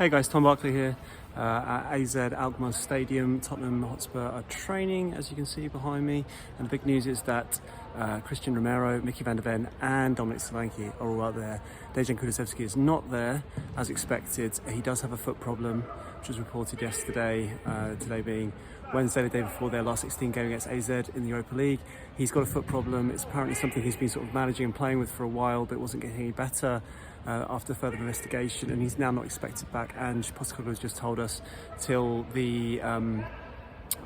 Hey guys, Tom Barclay here at AZ Alkmaar Stadium. Tottenham Hotspur are training, as you can see behind me. And the big news is that Christian Romero, Mickey van der Ven and Dominic Solanke are all out there. Dejan Kulusevski is not there, as expected. He does have a foot problem, which was reported yesterday, today being Wednesday, the day before their last 16 game against AZ in the Europa League. He's got a foot problem. It's apparently something he's been sort of managing and playing with for a while, but it wasn't getting any better after further investigation, and he's now not expected back. Ange Postecoglou has just told us till the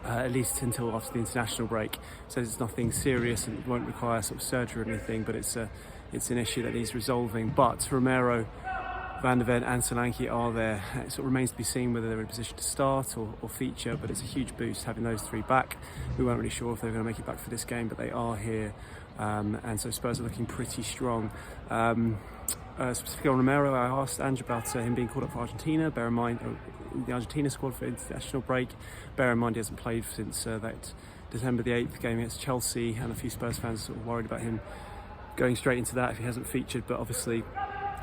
at least until after the international break. Says it's nothing serious and it won't require sort of surgery or anything, but it's an issue that he's resolving. But Romero, Van der Ven and Solanke are there. It sort of remains to be seen whether they're in a position to start or feature, but it's a huge boost having those three back. We weren't really sure if they were going to make it back for this game, but they are here, and so Spurs are looking pretty strong. Specifically on Romero, I asked Ange about him being called up for Argentina. Bear in mind, the Argentina squad for international break. Bear in mind he hasn't played since that December the 8th game against Chelsea, and a few Spurs fans are sort of worried about him going straight into that if he hasn't featured, but obviously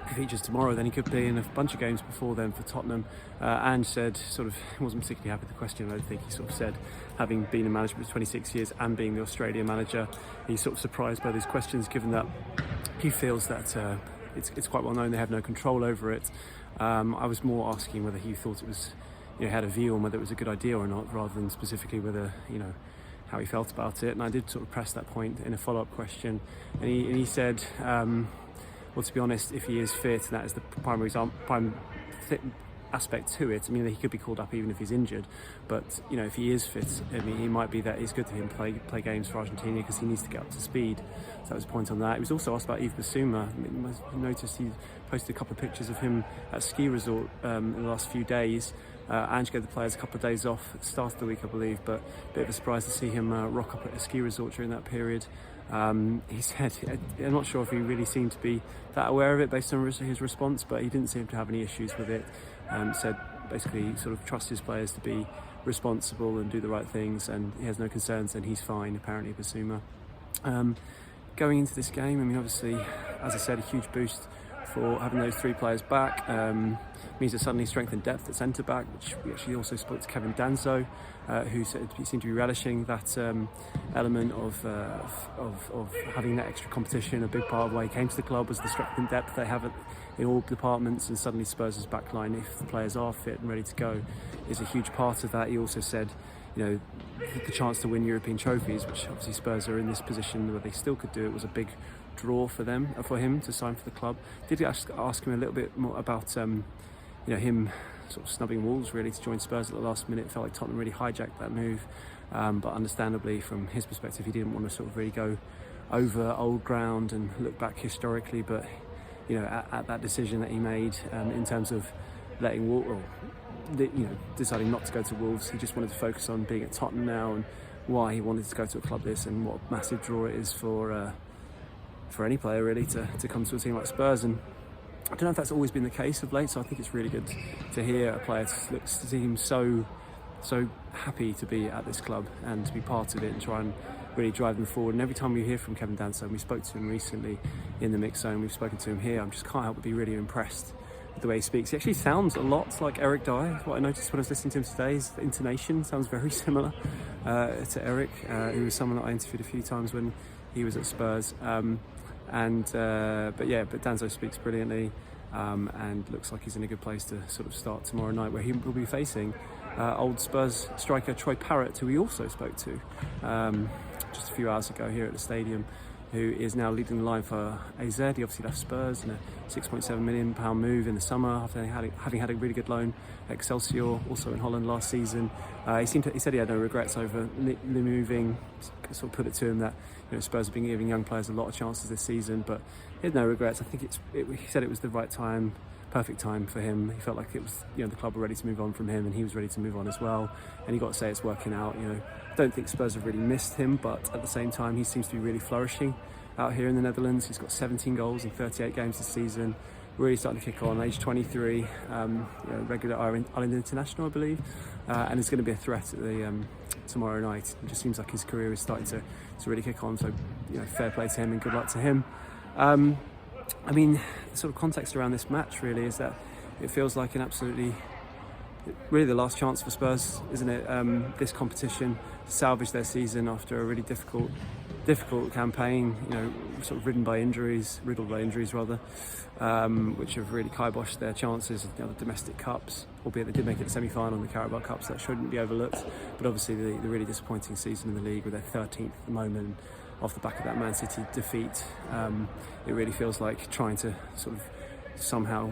if he features tomorrow, then he could be in a bunch of games before then for Tottenham. Ange said sort of he wasn't particularly happy with the question. I don't think he sort of said, having been in management for 26 years and being the Australian manager, he's sort of surprised by these questions, given that he feels that it's quite well known they have no control over it. I was more asking whether he thought it was, had a view on whether it was a good idea or not, rather than specifically whether, how he felt about it. And I did sort of press that point in a follow-up question, and he said, well, to be honest, if he is fit, and that is the prime aspect to it. I mean, he could be called up even if he's injured, but if he is fit, I mean, he might be that it's good to him play games for Argentina because he needs to get up to speed. So that was the point on that. He was also asked about Bissouma. I noticed he posted a couple of pictures of him at a ski resort in the last few days. Ange gave the players a couple of days off at the start of the week, I believe, but a bit of a surprise to see him rock up at a ski resort during that period. He said, I'm not sure if he really seemed to be that aware of it based on his response, but he didn't seem to have any issues with it. Said basically sort of trust his players to be responsible and do the right things, and he has no concerns, and he's fine, apparently, Bissouma. Going into this game, I mean, obviously, as I said, a huge boost for having those three players back. Means that suddenly strength and depth at centre back, which we actually also spoke to Kevin Danso, who said he seemed to be relishing that element of having that extra competition. A big part of why he came to the club was the strength and depth they have in all departments, and suddenly Spurs' backline, if the players are fit and ready to go, is a huge part of that. He also said, the chance to win European trophies, which obviously Spurs are in this position where they still could do it, was a big draw for him to sign for the club. Did ask him a little bit more about him sort of snubbing Wolves really to join Spurs at the last minute. Felt like Tottenham really hijacked that move, but understandably from his perspective he didn't want to sort of really go over old ground and look back historically, but at that decision that he made in terms of letting deciding not to go to Wolves, he just wanted to focus on being at Tottenham now and why he wanted to go to a club this, and what a massive draw it is for any player really to come to a team like Spurs. And I don't know if that's always been the case of late, so I think it's really good to hear a player seem so happy to be at this club and to be part of it and try and really drive them forward. And every time we hear from Kevin Danso, and we spoke to him recently in the mix zone, we've spoken to him here, I just can't help but be really impressed with the way he speaks. He actually sounds a lot like Eric Dyer. What I noticed when I was listening to him today is the intonation sounds very similar to Eric, who was someone that I interviewed a few times when he was at Spurs. But Danso speaks brilliantly, and looks like he's in a good place to sort of start tomorrow night, where he will be facing old Spurs striker Troy Parrott, who we also spoke to just a few hours ago here at the stadium, who is now leading the line for AZ. He obviously left Spurs in a £6.7 million move in the summer after having had a really good loan at Excelsior, also in Holland last season. He said he had no regrets over moving. Sort of put it to him that Spurs have been giving young players a lot of chances this season, but he had no regrets. I think he said it was the right time, perfect time for him. He felt like it was the club were ready to move on from him, and he was ready to move on as well. And you got to say it's working out. I don't think Spurs have really missed him, but at the same time he seems to be really flourishing out here in the Netherlands. He's got 17 goals in 38 games this season, really starting to kick on, age 23, regular Ireland international, I believe, and is going to be a threat at the tomorrow night. It just seems like his career is starting to really kick on, so fair play to him and good luck to him. I mean, the sort of context around this match really is that it feels like an absolutely, really the last chance for Spurs, isn't it? This competition to salvage their season after a really difficult campaign, sort of riddled by injuries rather, which have really kiboshed their chances of the domestic cups, albeit they did make it to the semi-final in the Carabao Cup, so that shouldn't be overlooked. But obviously the really disappointing season in the league with their 13th at the moment off the back of that Man City defeat. It really feels like trying to sort of somehow,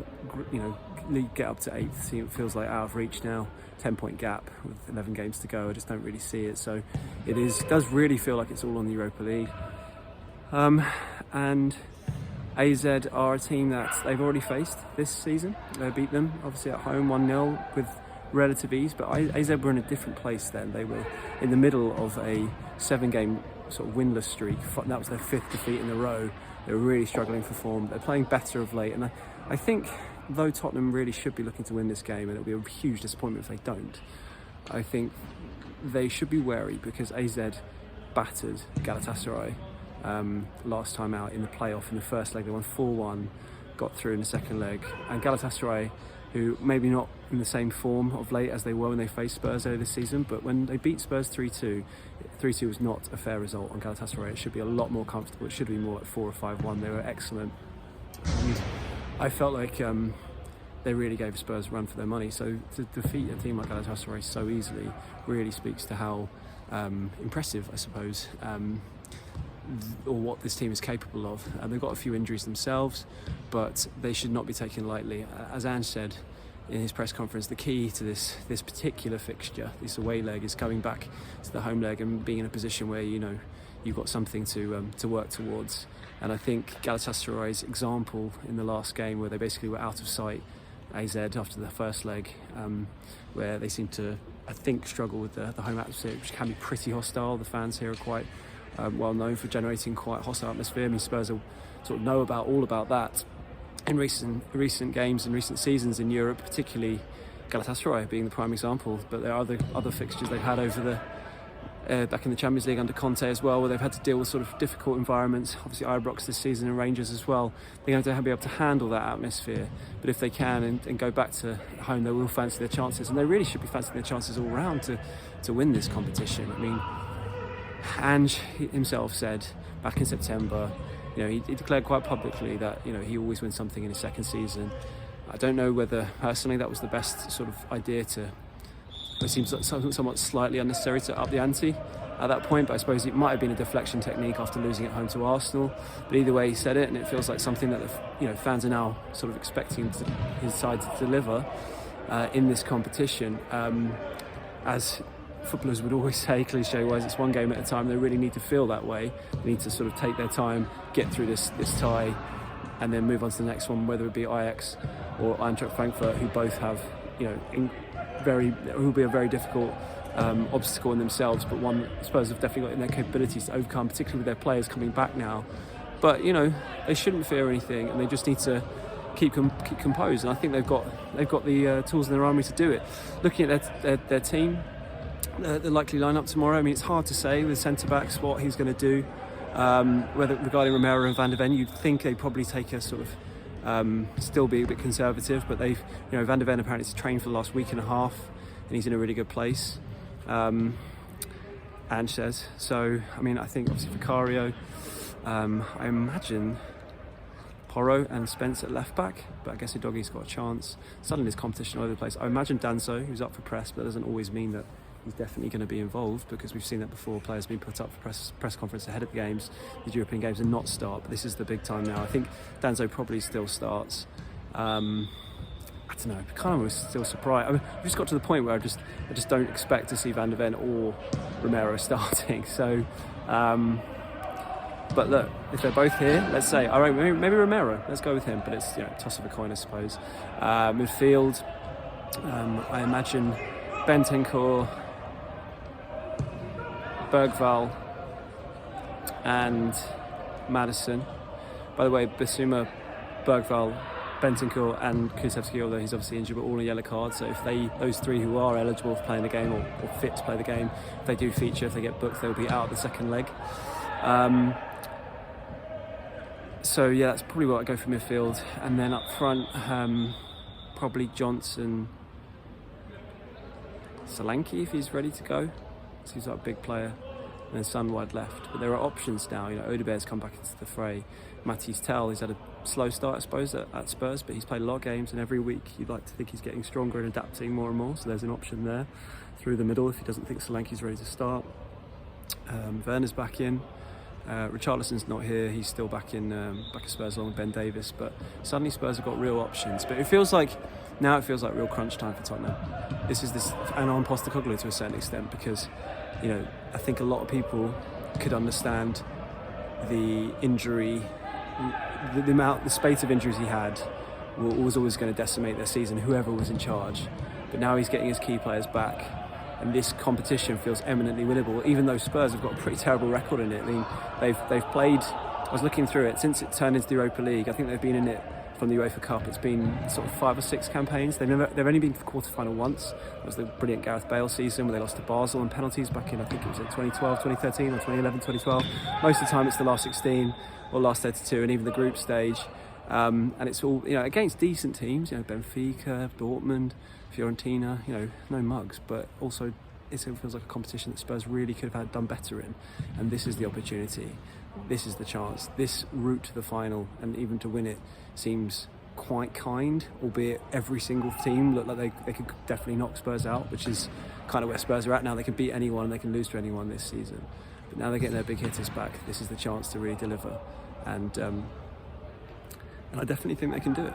get up to 8th. It feels like out of reach now. 10-point gap with 11 games to go. I just don't really see it. So it does really feel like it's all on the Europa League. And AZ are a team that they've already faced this season. They beat them obviously at home 1-0 with relative ease. But AZ were in a different place then. They were in the middle of a 7-game sort of winless streak. That was their 5th defeat in a row. They were really struggling for form. They're playing better of late, and I think though Tottenham really should be looking to win this game, and it'll be a huge disappointment if they don't, I think they should be wary because AZ battered Galatasaray last time out in the playoff. In the first leg they won 4-1, got through in the second leg, and Galatasaray, who maybe not in the same form of late as they were when they faced Spurs earlier this season, but when they beat Spurs 3-2 was not a fair result on Galatasaray. It should be a lot more comfortable. It should be more like 4 or 5-1. They were excellent. And I felt like they really gave Spurs a run for their money. So to defeat a team like Galatasaray so easily really speaks to how impressive, I suppose, or what this team is capable of. They've got a few injuries themselves, but they should not be taken lightly. As Ange said in his press conference, the key to this particular fixture, this away leg, is coming back to the home leg and being in a position where you've got something to work towards. And I think Galatasaray's example in the last game, where they basically were out of sight, AZ, after the first leg, where they seemed to, I think, struggle with the home atmosphere, which can be pretty hostile. The fans here are quite well known for generating quite hostile atmosphere. I mean, Spurs will sort of know all about that in recent games and recent seasons in Europe, particularly Galatasaray being the prime example. But there are other fixtures they've had over back in the Champions League under Conte as well, where they've had to deal with sort of difficult environments. Obviously Ibrox this season and Rangers as well. They're going to be able to handle that atmosphere, but if they can and go back to home, they will fancy their chances, and they really should be fancying their chances all round to win this competition. I mean, Ange himself said back in September, he declared quite publicly that he always wins something in his second season. I don't know whether personally that was the best sort of idea it seems somewhat slightly unnecessary to up the ante at that point, but I suppose it might have been a deflection technique after losing at home to Arsenal. But either way, he said it, and it feels like something that fans are now sort of expecting his side to deliver in this competition. As footballers would always say, cliche-wise, it's one game at a time. They really need to feel that way. They need to sort of take their time, get through this tie, and then move on to the next one, whether it be Ajax or Eintracht Frankfurt, who both have, who will be a very difficult obstacle in themselves, but one Spurs have definitely got in their capabilities to overcome, particularly with their players coming back now. But they shouldn't fear anything, and they just need to keep composed. And I think they've got the tools in their army to do it. Looking at their team, the likely lineup tomorrow. I mean, it's hard to say with centre backs what he's going to do. Whether regarding Romero and Van der Ven, you'd think they'd probably take a sort of still be a bit conservative, but they've Van der Ven apparently has trained for the last week and a half, and he's in a really good place. Ange says so. I mean, I think obviously Vicario. I imagine Parrott and Spence at left back, but I guess Udogie's got a chance. Suddenly there's competition all over the place. I imagine Danso, who's up for press, but that doesn't always mean that he's definitely going to be involved, because we've seen that before. Players being put up for press conference ahead of the games, the European games, and not start. But this is the big time now. I think Danso probably still starts. I don't know. Kind of was still surprised. I mean, I've just got to the point where I just don't expect to see Van der Ven or Romero starting. So, but look, if they're both here, let's say, all right, maybe Romero. Let's go with him. But it's toss of a coin, I suppose. Midfield, I imagine Bentancur, Bergvall and Maddison. By the way, Bissouma, Bergvall, Bentancur and Kulusevski, although he's obviously injured, but all on a yellow card. So if those three who are eligible for playing the game or fit to play the game, if they do feature, if they get booked, they'll be out the second leg. So yeah, that's probably what I go for midfield. And then up front, probably Johnson, Solanke if he's ready to go. He's like a big player. And then Son wide left. But there are options now. Odegaard's come back into the fray. Matthijs Tel, he's had a slow start, I suppose, at Spurs, but he's played a lot of games, and every week you'd like to think he's getting stronger and adapting more and more. So there's an option there through the middle if he doesn't think Solanke's ready to start. Werner's back in. Richarlison's not here. He's still back at Spurs along with Ben Davis. But suddenly Spurs have got real options. But it feels like real crunch time for Tottenham. And on Postecoglou to a certain extent, because I think a lot of people could understand the injury, the spate of injuries he had was always going to decimate their season, whoever was in charge. But now he's getting his key players back, and this competition feels eminently winnable, even though Spurs have got a pretty terrible record in it. I mean, they've played, I was looking through it, since it turned into the Europa League, I think they've been in it from the UEFA Cup. It's been sort of 5 or 6 campaigns. They've only been to the quarter-final once. That was the brilliant Gareth Bale season where they lost to Basel on penalties back in, I think it was in 2012, 2013 or 2011, 2012. Most of the time it's the last 16 or last 32 and even the group stage. And it's all, against decent teams, Benfica, Dortmund, Fiorentina, no mugs, but also it feels like a competition that Spurs really could have done better in. And this is the opportunity. This is the chance. This route to the final and even to win it seems quite kind, albeit every single team look like they could definitely knock Spurs out, which is kind of where Spurs are at now. They can beat anyone and they can lose to anyone this season. But now they're getting their big hitters back. This is the chance to really deliver. And I definitely think they can do it.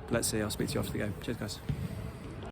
But let's see. I'll speak to you after the game. Cheers, guys.